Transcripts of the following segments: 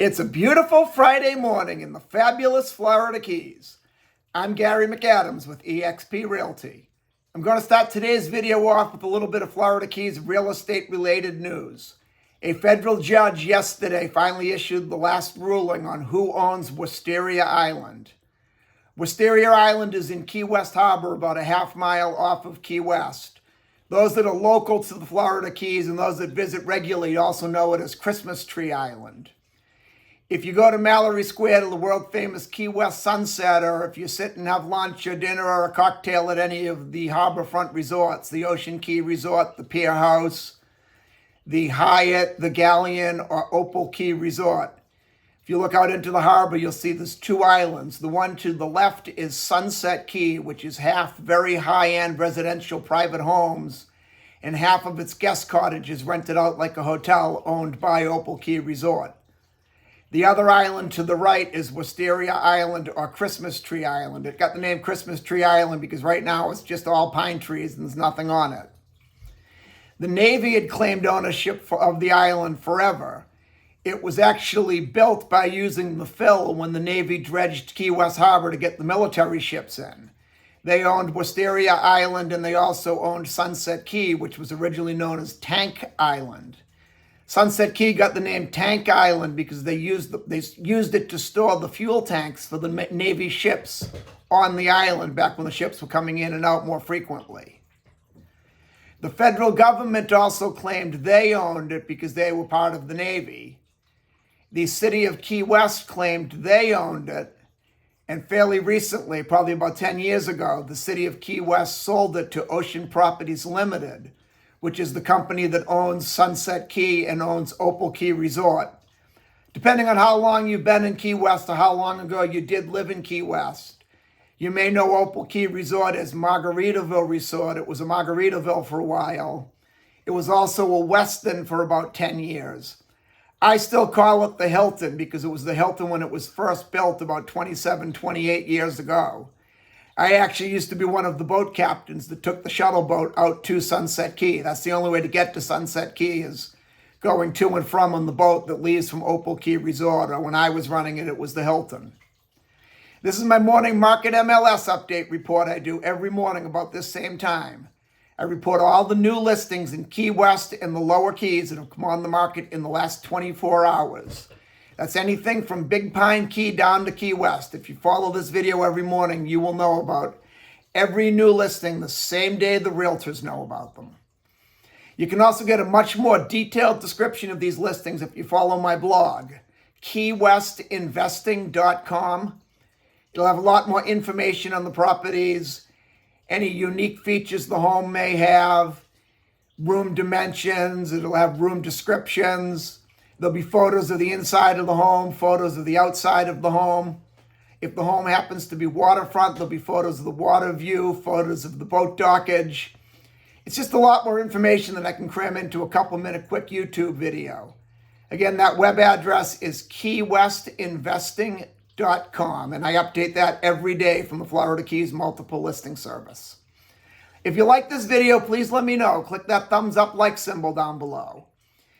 It's a beautiful Friday morning in the fabulous Florida Keys. I'm Gary McAdams with eXp Realty. I'm going to start today's video off with a little bit of Florida Keys real estate related news. A federal judge yesterday finally issued the last ruling on who owns Wisteria Island. Wisteria Island is in Key West Harbor, about a half mile off of Key West. Those that are local to the Florida Keys and those that visit regularly also know it as Christmas Tree Island. If you go to Mallory Square to the world-famous Key West Sunset, or if you sit and have lunch or dinner or a cocktail at any of the harborfront resorts, the Ocean Key Resort, the Pier House, the Hyatt, the Galleon, or Opal Key Resort. If you look out into the harbor, you'll see there's two islands. The one to the left is Sunset Key, which is half very high-end residential private homes, and half of its guest cottages rented out like a hotel owned by Opal Key Resort. The other island to the right is Wisteria Island, or Christmas Tree Island. It got the name Christmas Tree Island because right now it's just all pine trees and there's nothing on it. The Navy had claimed ownership of the island forever. It was actually built by using the fill when the Navy dredged Key West Harbor to get the military ships in. They owned Wisteria Island, and they also owned Sunset Key, which was originally known as Tank Island. Sunset Key got the name Tank Island because they used it to store the fuel tanks for the Navy ships on the island back when the ships were coming in and out more frequently. The federal government also claimed they owned it because they were part of the Navy. The city of Key West claimed they owned it, and fairly recently, probably about 10 years ago, the city of Key West sold it to Ocean Properties Limited, which is the company that owns Sunset Key and owns Opal Key Resort. Depending on how long you've been in Key West or how long ago you did live in Key West, you may know Opal Key Resort as Margaritaville Resort. It was a Margaritaville for a while. It was also a Westin for about 10 years. I still call it the Hilton because it was the Hilton when it was first built about 27, 28 years ago. I actually used to be one of the boat captains that took the shuttle boat out to Sunset Key. That's the only way to get to Sunset Key, is going to and from on the boat that leaves from Opal Key Resort, or when I was running it, it was the Hilton. This is my morning market MLS update report I do every morning about this same time. I report all the new listings in Key West and the lower Keys that have come on the market in the last 24 hours. That's anything from Big Pine Key down to Key West. If you follow this video every morning, you will know about every new listing the same day the realtors know about them. You can also get a much more detailed description of these listings if you follow my blog, keywestinvesting.com. It'll have a lot more information on the properties, any unique features the home may have, room dimensions, it'll have room descriptions. There'll be photos of the inside of the home, photos of the outside of the home. If the home happens to be waterfront, there'll be photos of the water view, photos of the boat dockage. It's just a lot more information than I can cram into a couple-minute quick YouTube video. Again, that web address is keywestinvesting.com, and I update that every day from the Florida Keys Multiple Listing Service. If you like this video, please let me know. Click that thumbs up like symbol down below.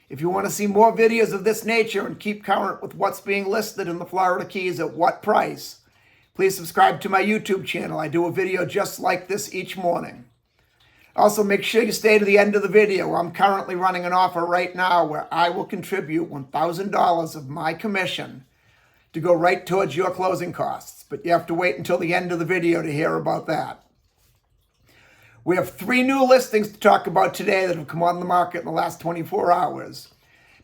If you want to see more videos of this nature and keep current with what's being listed in the Florida Keys at what price, please subscribe to my YouTube channel. I do a video just like this each morning. Also, make sure you stay to the end of the video. I'm currently running an offer right now where I will contribute $1,000 of my commission to go right towards your closing costs. But you have to wait until the end of the video to hear about that. We have 3 new listings to talk about today that have come on the market in the last 24 hours.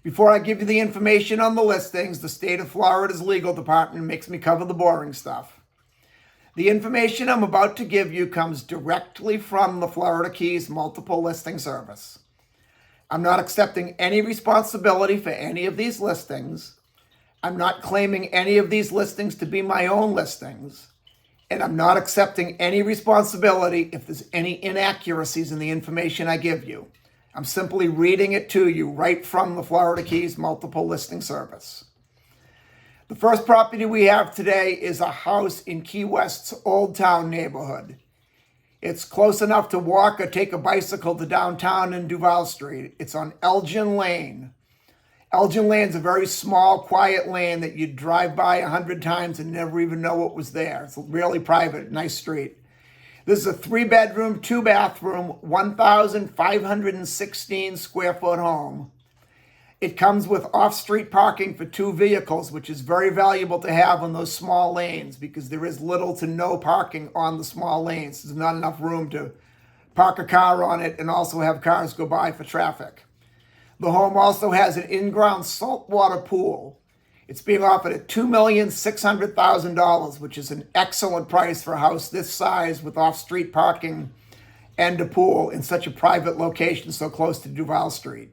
Before I give you the information on the listings, the state of Florida's legal department makes me cover the boring stuff. The information I'm about to give you comes directly from the Florida Keys Multiple Listing Service. I'm not accepting any responsibility for any of these listings. I'm not claiming any of these listings to be my own listings. And I'm not accepting any responsibility if there's any inaccuracies in the information I give you. I'm simply reading it to you right from the Florida Keys Multiple Listing Service. The first property we have today is a house in Key West's Old Town neighborhood. It's close enough to walk or take a bicycle to downtown in Duval Street. It's on Elgin Lane. Elgin Lane's a very small, quiet lane that you'd drive by 100 times and never even know what was there. It's really private, nice street. This is a 3-bedroom, 2-bathroom, 1,516 square foot home. It comes with off-street parking for 2 vehicles, which is very valuable to have on those small lanes because there is little to no parking on the small lanes. There's not enough room to park a car on it and also have cars go by for traffic. The home also has an in-ground saltwater pool. It's being offered at $2,600,000, which is an excellent price for a house this size with off-street parking and a pool in such a private location so close to Duval Street.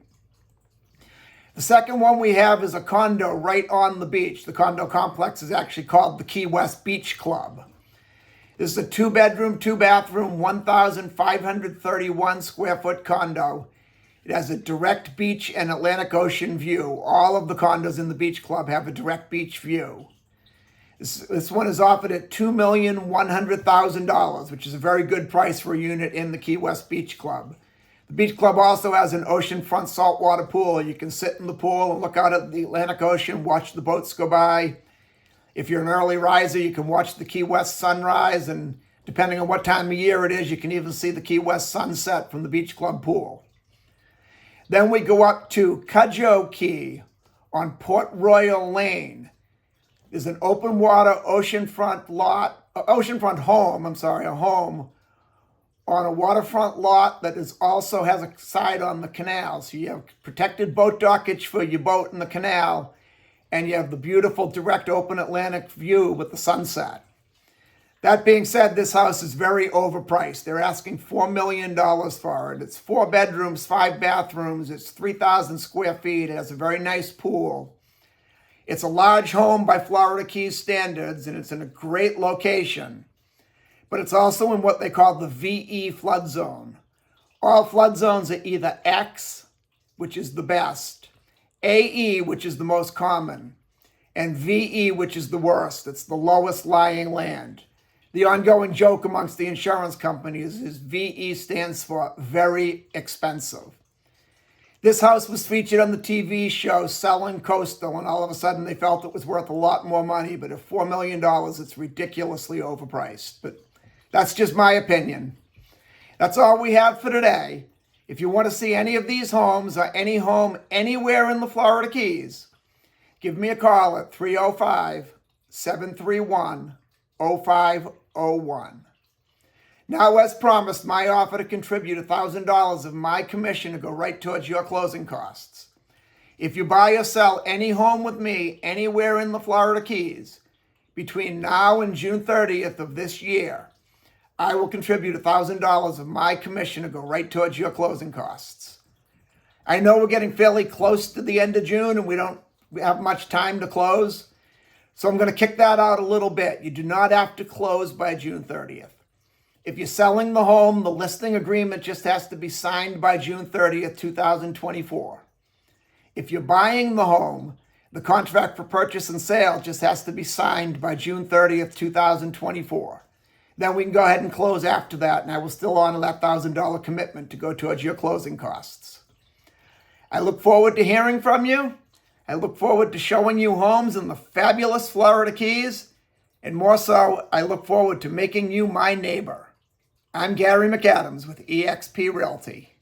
The second one we have is a condo right on the beach. The condo complex is actually called the Key West Beach Club. This is a 2-bedroom, 2-bathroom, 1,531 square foot condo. It has a direct beach and Atlantic Ocean view. All of the condos in the beach club have a direct beach view. This one is offered at $2,100,000, which is a very good price for a unit in the Key West Beach Club. The beach club also has an oceanfront saltwater pool. You can sit in the pool and look out at the Atlantic Ocean, watch the boats go by. If you're an early riser, you can watch the Key West sunrise, and depending on what time of year it is, you can even see the Key West sunset from the beach club pool. Then we go up to Cudjoe Key on Port Royal Lane. There's an open water oceanfront home, a home on a waterfront lot that also has a side on the canal. So you have protected boat dockage for your boat in the canal, and you have the beautiful direct open Atlantic view with the sunset. That being said, this house is very overpriced. They're asking $4 million for it. It's 4 bedrooms, 5 bathrooms. It's 3,000 square feet. It has a very nice pool. It's a large home by Florida Keys standards, and it's in a great location. But it's also in what they call the VE flood zone. All flood zones are either X, which is the best, AE, which is the most common, and VE, which is the worst. It's the lowest lying land. The ongoing joke amongst the insurance companies is VE stands for very expensive. This house was featured on the TV show Selling Coastal, and all of a sudden they felt it was worth a lot more money, but at $4 million, it's ridiculously overpriced. But that's just my opinion. That's all we have for today. If you want to see any of these homes or any home anywhere in the Florida Keys, give me a call at 305-731-0501. Now, as promised, my offer to contribute $1,000 of my commission to go right towards your closing costs. If you buy or sell any home with me anywhere in the Florida Keys between now and June 30th of this year, I will contribute $1,000 of my commission to go right towards your closing costs. I know we're getting fairly close to the end of June and we don't have much time to close, so I'm going to kick that out a little bit. You do not have to close by June 30th. If you're selling the home, the listing agreement just has to be signed by June 30th, 2024. If you're buying the home, the contract for purchase and sale just has to be signed by June 30th, 2024. Then we can go ahead and close after that, and I will still honor that $1,000 commitment to go towards your closing costs. I look forward to hearing from you. I look forward to showing you homes in the fabulous Florida Keys, and more so, I look forward to making you my neighbor. I'm Gary McAdams with eXp Realty.